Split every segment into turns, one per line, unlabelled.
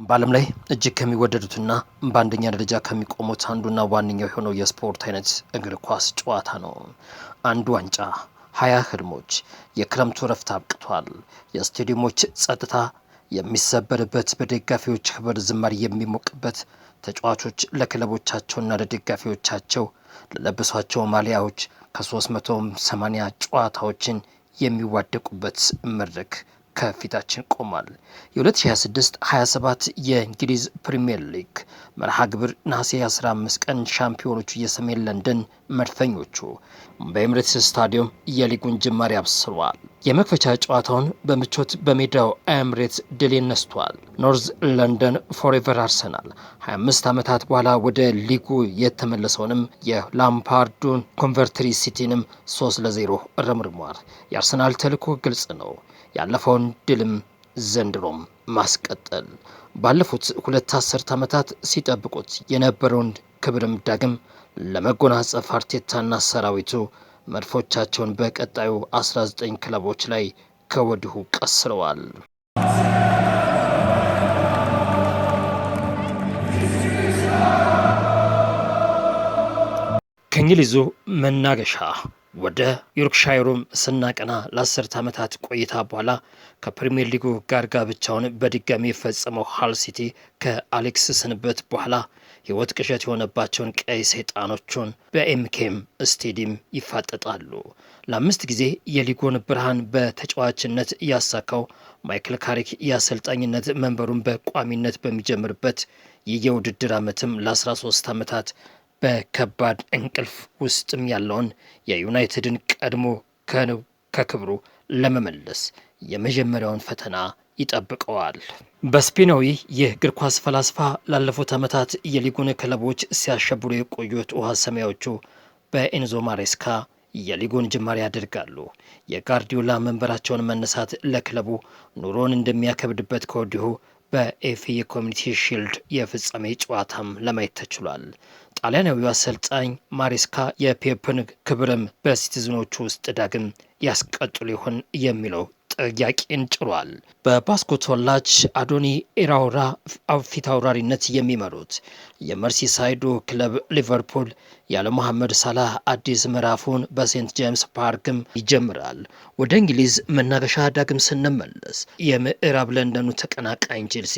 በዓለም ላይ እጅግ ከሚወደዱትና በአንደኛ ደረጃ ከሚቆሙት አንዱና ዋነኛው የሆነው የስፖርት አይነት እግር ኳስ ጨዋታ ነው። አንድ ዋንጫ፣ 20 ህልሞች። የክረምቱ ረፍት አብቅቷል። የስቴዲየሞች ጸጥታ የሚሰበርበት፣ በደጋፊዎች ህብር ዝማሬ የሚሞቅበት፣ ተጫዋቾች ለክለቦቻቸውና ለደጋፊዎቻቸው ለለበሷቸው ማሊያዎች ከ380 ጨዋታዎችን የሚዋደቁበት መድረክ ከፊታችን ቆሟል። የ2026-27 የእንግሊዝ ፕሪምየር ሊግ መርሃ ግብር ነሐሴ 15 ቀን ሻምፒዮኖቹ የሰሜን ለንደን መድፈኞቹ በኤምሬትስ ስታዲየም የሊጉን ጅማሬ አብስረዋል። የመክፈቻ ጨዋታውን በምቾት በሜዳው ኤምሬትስ ድል ነስቷል። ኖርዝ ለንደን ፎሬቨር አርሰናል 25 ዓመታት በኋላ ወደ ሊጉ የተመለሰውንም የላምፓርዱን ኮንቨርትሪ ሲቲንም 3-0 ረምርሟል። የአርሰናል ተልዕኮ ግልጽ ነው። ያለፈውን ድልም ዘንድሮም ማስቀጠል። ባለፉት 2 አስርት ዓመታት ሲጠብቁት የነበረውን ክብርም ዳግም ለመጎናጸፍ አርቴታና ሰራዊቱ መድፎቻቸውን በቀጣዩ 19 ክለቦች ላይ ከወዲሁ ቀስረዋል። ከእንግሊዙ መናገሻ ወደ ዮርክሻየሩም ስናቀና ለ10 ዓመታት ቆይታ በኋላ ከፕሪሚየር ሊጉ ጋር ጋብቻውን በድጋሚ የፈጸመው ሃል ሲቲ ከአሌክስ ስንበት በኋላ ሕይወት ቅዠት የሆነባቸውን ቀይ ሰይጣኖቹን በኤምኬም ስቴዲየም ይፋጠጣሉ። ለ5 ጊዜ የሊጉን ብርሃን በተጫዋችነት ያሳካው ማይክል ካሪክ የአሰልጣኝነት መንበሩን በቋሚነት በሚጀምርበት ይህ የውድድር ዓመትም ለ13 ዓመታት በከባድ እንቅልፍ ውስጥም ያለውን የዩናይትድን ቀድሞ ከክብሩ ለመመለስ የመጀመሪያውን ፈተና ይጠብቀዋል። በስፔናዊ የእግር ኳስ ፈላስፋ ላለፉት ዓመታት የሊጉን ክለቦች ሲያሸብሩ የቆዩት ውሃ ሰማያዎቹ በኤንዞ ማሬስካ የሊጉን ጅማሬ ያደርጋሉ። የጋርዲዮላ መንበራቸውን መነሳት ለክለቡ ኑሮን እንደሚያከብድበት ከወዲሁ በኤፍኤ የኮሚኒቲ ሺልድ የፍጻሜ ጨዋታም ለማየት ተችሏል። ጣሊያናዊው አሰልጣኝ ማሬስካ የፔፕን ክብርም በሲቲዝኖቹ ውስጥ ዳግም ያስቀጥሉ ይሆን የሚለው ጥያቄን ጭሯል። በባስኮ ተወላጅ አዶኒ ኢራኦላ ፊት አውራሪነት የሚመሩት የመርሲሳይዱ ክለብ ሊቨርፑል ያለ መሐመድ ሳላህ አዲስ ምዕራፉን በሴንት ጄምስ ፓርክም ይጀምራል። ወደ እንግሊዝ መናገሻ ዳግም ስንመለስ የምዕራብ ለንደኑ ተቀናቃኝ ቼልሲ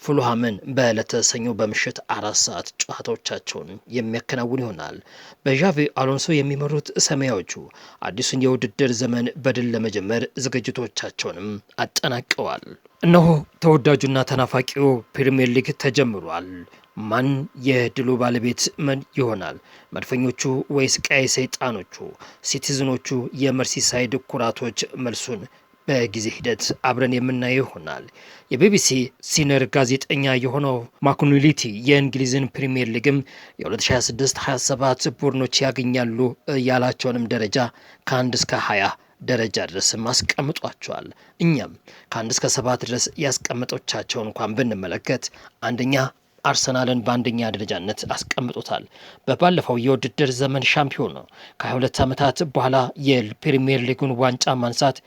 ፉልሃምን በዕለተ ሰኞ በምሽት 4 ሰዓት ጨዋታዎቻቸውን የሚያከናውን ይሆናል። በዣቪ አሎንሶ የሚመሩት ሰማያዎቹ አዲሱን የውድድር ዘመን በድል ለመጀመር ዝግጅቶቻቸውንም አጠናቀዋል። እነሆ ተወዳጁና ተናፋቂው ፕሪምየር ሊግ ተጀምሯል። ማን የድሉ ባለቤት ይሆናል? መድፈኞቹ ወይስ ቀይ ሰይጣኖቹ? ሲቲዝኖቹ የመርሲሳይድ ኩራቶች? መልሱን በጊዜ ሂደት አብረን የምናየው ይሆናል። የቢቢሲ ሲነር ጋዜጠኛ የሆነው ማኩኑሊቲ የእንግሊዝን ፕሪምየር ሊግም የ2026-27 ቡድኖች ያገኛሉ ያላቸውንም ደረጃ ከ1 እስከ 20 ደረጃ ድረስ አስቀምጧቸዋል። እኛም ከ1 እስከ 7 ድረስ ያስቀምጦቻቸው እንኳን ብንመለከት አንደኛ አርሰናልን በአንደኛ ደረጃነት አስቀምጦታል። በባለፈው የውድድር ዘመን ሻምፒዮን ነው። ከ22 ዓመታት በኋላ የፕሪሚየር ሊጉን ዋንጫ ማንሳት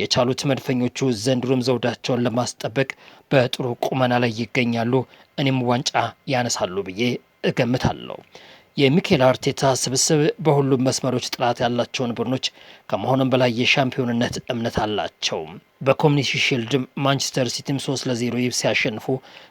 የቻሉት መድፈኞቹ ዘንድሮም ዘውዳቸውን ለማስጠበቅ በጥሩ ቁመና ላይ ይገኛሉ። እኔም ዋንጫ ያነሳሉ ብዬ እገምታለሁ። የሚኬል አርቴታ ስብስብ በሁሉም መስመሮች ጥራት ያላቸውን ቡድኖች ከመሆኑም በላይ የሻምፒዮንነት እምነት አላቸው። በኮሚኒቲ ሺልድ ማንቸስተር ሲቲም 3-0 ሲያሸንፉ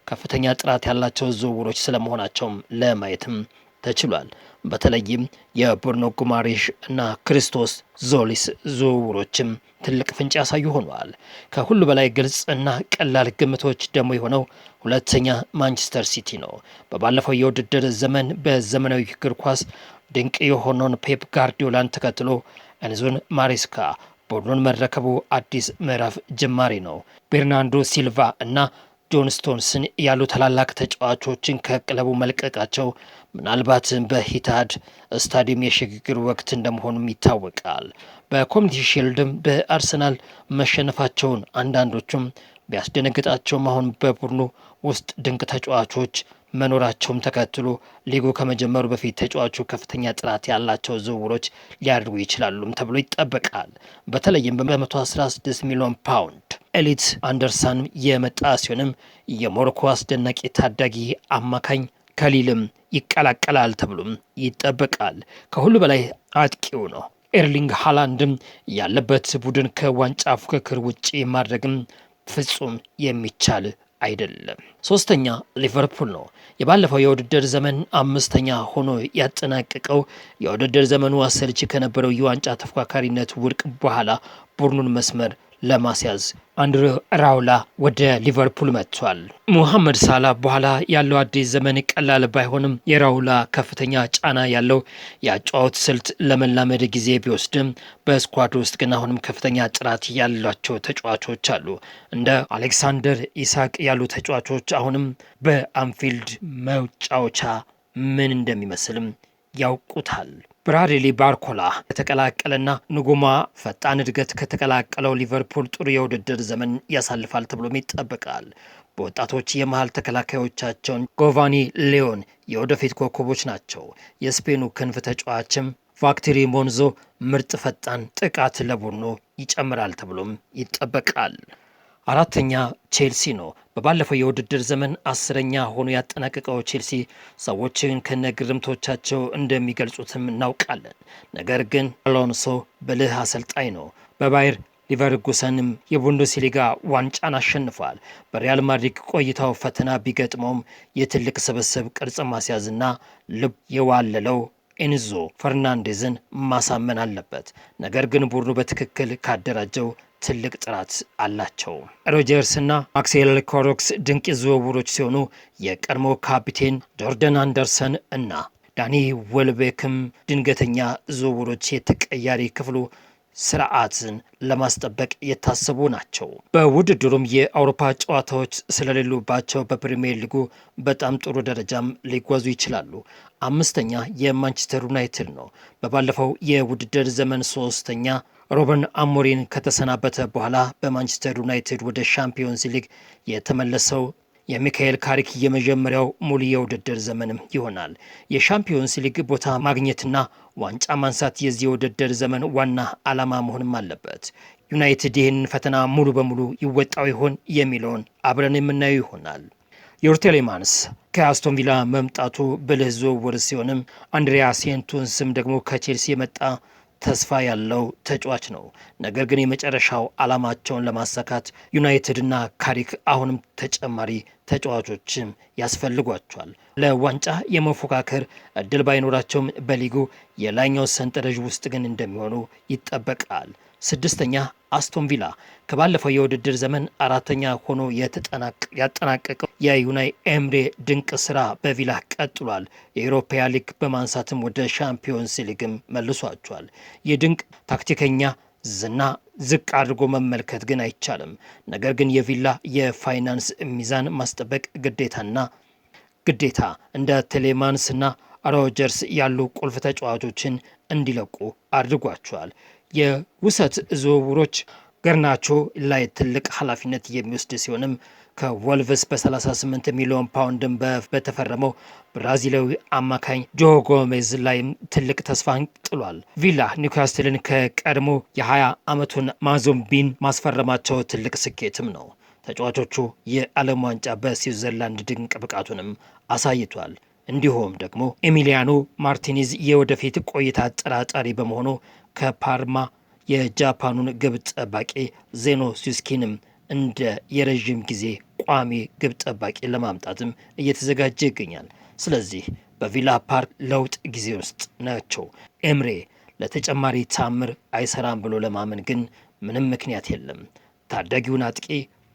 ከፍተኛ ጥራት ያላቸው ዝውውሮች ስለመሆናቸውም ለማየትም ተችሏል። በተለይም የቡርኖ ጉማሬሽ እና ክሪስቶስ ዞሊስ ዝውውሮችም ትልቅ ፍንጭ ያሳዩ ሆነዋል። ከሁሉ በላይ ግልጽ እና ቀላል ግምቶች ደግሞ የሆነው ሁለተኛ ማንቸስተር ሲቲ ነው። በባለፈው የውድድር ዘመን በዘመናዊ እግር ኳስ ድንቅ የሆነውን ፔፕ ጋርዲዮላን ተከትሎ ኤንዞን ማሬስካ ቡድኑን መረከቡ አዲስ ምዕራፍ ጅማሬ ነው። ቤርናርዶ ሲልቫ እና ጆን ስቶንስን ያሉ ታላላቅ ተጫዋቾችን ከክለቡ መልቀቃቸው ምናልባት በሂታድ ስታዲየም የሽግግር ወቅት እንደመሆኑም ይታወቃል። በኮሚኒቲ ሺልድም በአርሰናል መሸነፋቸውን አንዳንዶቹም ቢያስደነግጣቸውም አሁን በቡድኑ ውስጥ ድንቅ ተጫዋቾች መኖራቸውም ተከትሎ ሊጉ ከመጀመሩ በፊት ተጫዋቹ ከፍተኛ ጥራት ያላቸው ዝውውሮች ሊያደርጉ ይችላሉም ተብሎ ይጠበቃል። በተለይም በ116 ሚሊዮን ፓውንድ ኤሊት አንደርሰን የመጣ ሲሆንም የሞሮኮ አስደናቂ ታዳጊ አማካኝ ከሊልም ይቀላቀላል ተብሎም ይጠበቃል። ከሁሉ በላይ አጥቂው ነው። ኤርሊንግ ሃላንድም ያለበት ቡድን ከዋንጫ ፉክክር ውጪ ማድረግም ፍጹም የሚቻል አይደለም። ሶስተኛ ሊቨርፑል ነው። የባለፈው የውድድር ዘመን አምስተኛ ሆኖ ያጠናቀቀው የውድድር ዘመኑ አሰልቺ ከነበረው የዋንጫ ተፎካካሪነት ውድቅ በኋላ ቡድኑን መስመር ለማስያዝ አንድሬ ራውላ ወደ ሊቨርፑል መጥቷል። ሙሐመድ ሳላ በኋላ ያለው አዲስ ዘመን ቀላል ባይሆንም የራውላ ከፍተኛ ጫና ያለው የአጨዋወት ስልት ለመላመድ ጊዜ ቢወስድም በስኳድ ውስጥ ግን አሁንም ከፍተኛ ጥራት ያላቸው ተጫዋቾች አሉ። እንደ አሌክሳንደር ኢሳቅ ያሉ ተጫዋቾች አሁንም በአንፊልድ መጫወቻ ምን እንደሚመስልም ያውቁታል። ብራድሊ ባርኮላ ከተቀላቀለና ንጉማ ፈጣን እድገት ከተቀላቀለው ሊቨርፑል ጥሩ የውድድር ዘመን ያሳልፋል ተብሎም ይጠበቃል። በወጣቶች የመሃል ተከላካዮቻቸውን ጎቫኒ ሌዮን የወደፊት ኮከቦች ናቸው። የስፔኑ ክንፍ ተጫዋችም ቫክተሪ ሞንዞ ምርጥ ፈጣን ጥቃት ለቡድኑ ይጨምራል ተብሎም ይጠበቃል። አራተኛ ቼልሲ ነው። በባለፈው የውድድር ዘመን 10ኛ ሆኖ ያጠናቀቀው ቼልሲ ሰዎችን ከነግርምቶቻቸው እንደሚገልጹትም እናውቃለን። ነገር ግን አሎንሶ ብልህ አሰልጣኝ ነው። በባየር ሊቨርኩሰንም የቡንደስሊጋ ዋንጫን አሸንፏል። በሪያል ማድሪድ ቆይታው ፈተና ቢገጥመውም የትልቅ ስብስብ ቅርጽ ማስያዝና ልብ የዋለለው ኤንዞ ፈርናንዴዝን ማሳመን አለበት። ነገር ግን ቡድኑ በትክክል ካደራጀው ትልቅ ጥራት አላቸው። ሮጀርስና ማክሴል ኮሮክስ ድንቅ ዝውውሮች ሲሆኑ የቀድሞ ካፒቴን ጆርደን አንደርሰን እና ዳኒ ወልቤክም ድንገተኛ ዝውውሮች የተቀያሪ ክፍሉ ስርዓትን ለማስጠበቅ የታሰቡ ናቸው። በውድድሩም የአውሮፓ ጨዋታዎች ስለሌሉባቸው በፕሪሚየር ሊጉ በጣም ጥሩ ደረጃም ሊጓዙ ይችላሉ። አምስተኛ የማንቸስተር ዩናይትድ ነው። በባለፈው የውድድር ዘመን ሶስተኛ ሮበን አሞሪን ከተሰናበተ በኋላ በማንቸስተር ዩናይትድ ወደ ሻምፒዮንስ ሊግ የተመለሰው የሚካኤል ካሪክ የመጀመሪያው ሙሉ የውድድር ዘመንም ይሆናል። የሻምፒዮንስ ሊግ ቦታ ማግኘትና ዋንጫ ማንሳት የዚህ የውድድር ዘመን ዋና ዓላማ መሆንም አለበት። ዩናይትድ ይህንን ፈተና ሙሉ በሙሉ ይወጣው ይሆን የሚለውን አብረን የምናየው ይሆናል። ዮሪ ቴሌማንስ ከአስቶን ቪላ መምጣቱ ብልህ ዝውውር ሲሆንም አንድሪያ ሴንቱን ስም ደግሞ ከቼልሲ የመጣ ተስፋ ያለው ተጫዋች ነው። ነገር ግን የመጨረሻው ዓላማቸውን ለማሳካት ዩናይትድና ካሪክ አሁንም ተጨማሪ ተጫዋቾችም ያስፈልጓቸዋል። ለዋንጫ የመፎካከር እድል ባይኖራቸውም በሊጉ የላይኛው ሰንጠረዥ ውስጥ ግን እንደሚሆኑ ይጠበቃል። ስድስተኛ አስቶን ቪላ ከባለፈው የውድድር ዘመን አራተኛ ሆኖ ያጠናቀቀው የዩናይ ኤምሬ ድንቅ ስራ በቪላ ቀጥሏል። የአውሮፓ ሊግ በማንሳትም ወደ ሻምፒዮንስ ሊግም መልሷቸዋል። የድንቅ ታክቲከኛ ዝና ዝቅ አድርጎ መመልከት ግን አይቻልም። ነገር ግን የቪላ የፋይናንስ ሚዛን ማስጠበቅ ግዴታ እንደ ቴሌማንስና ሮጀርስ ያሉ ቁልፍ ተጫዋቾችን እንዲለቁ አድርጓቸዋል። የውሰት ዝውውሮች ገርናቾ ላይ ትልቅ ኃላፊነት የሚወስድ ሲሆንም ከወልቭስ በ38 ሚሊዮን ፓውንድን በተፈረመው ብራዚላዊ አማካኝ ጆ ጎሜዝ ላይም ትልቅ ተስፋን ጥሏል። ቪላ ኒውካስትልን ከቀድሞ የ20 ዓመቱን ማዞምቢን ማስፈረማቸው ትልቅ ስኬትም ነው። ተጫዋቾቹ የዓለም ዋንጫ በስዊዘርላንድ ድንቅ ብቃቱንም አሳይቷል። እንዲሁም ደግሞ ኤሚሊያኖ ማርቲኔዝ የወደፊት ቆይታ አጠራጣሪ በመሆኑ ከፓርማ የጃፓኑን ግብ ጠባቂ ዜኖ ሱስኪንም እንደ የረዥም ጊዜ ቋሚ ግብ ጠባቂ ለማምጣትም እየተዘጋጀ ይገኛል። ስለዚህ በቪላ ፓርክ ለውጥ ጊዜ ውስጥ ናቸው። ኤምሬ ለተጨማሪ ታምር አይሰራም ብሎ ለማመን ግን ምንም ምክንያት የለም። ታዳጊውን አጥቂ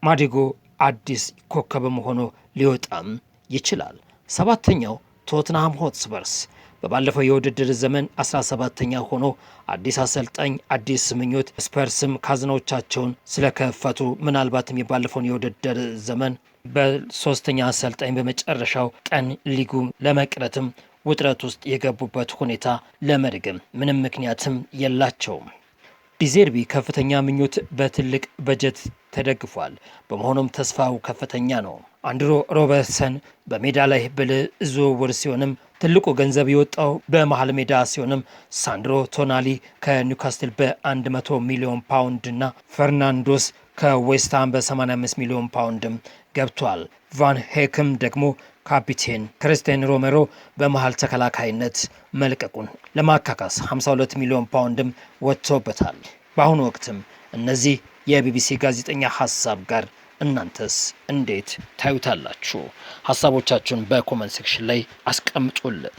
ማዲጎ አዲስ ኮከብም ሆኖ ሊወጣም ይችላል። ሰባተኛው ቶትንሃም ሆትስፐርስ በባለፈው የውድድር ዘመን 17ኛ ሆኖ አዲስ አሰልጣኝ አዲስ ምኞት ስፐርስም ካዝናዎቻቸውን ስለከፈቱ ምናልባትም የባለፈውን የውድድር ዘመን በሶስተኛ አሰልጣኝ በመጨረሻው ቀን ሊጉ ለመቅረትም ውጥረት ውስጥ የገቡበት ሁኔታ ለመድገም ምንም ምክንያትም የላቸውም። ዲዜርቢ ከፍተኛ ምኞት በትልቅ በጀት ተደግፏል። በመሆኑም ተስፋው ከፍተኛ ነው። አንድሮ ሮበርትሰን በሜዳ ላይ ብልህ ዝውውር ሲሆንም ትልቁ ገንዘብ የወጣው በመሃል ሜዳ ሲሆንም ሳንድሮ ቶናሊ ከኒውካስትል በ100 ሚሊዮን ፓውንድ እና ፈርናንዶስ ከዌስትሃም በ85 ሚሊዮን ፓውንድም ገብቷል። ቫን ሄክም ደግሞ ካፒቴን ክርስቲያን ሮሜሮ በመሃል ተከላካይነት መልቀቁን ለማካካስ 52 ሚሊዮን ፓውንድም ወጥቶበታል። በአሁኑ ወቅትም እነዚህ የቢቢሲ ጋዜጠኛ ሀሳብ ጋር እናንተስ እንዴት ታዩታላችሁ? ሀሳቦቻችሁን በኮመንት ሴክሽን ላይ አስቀምጡልን።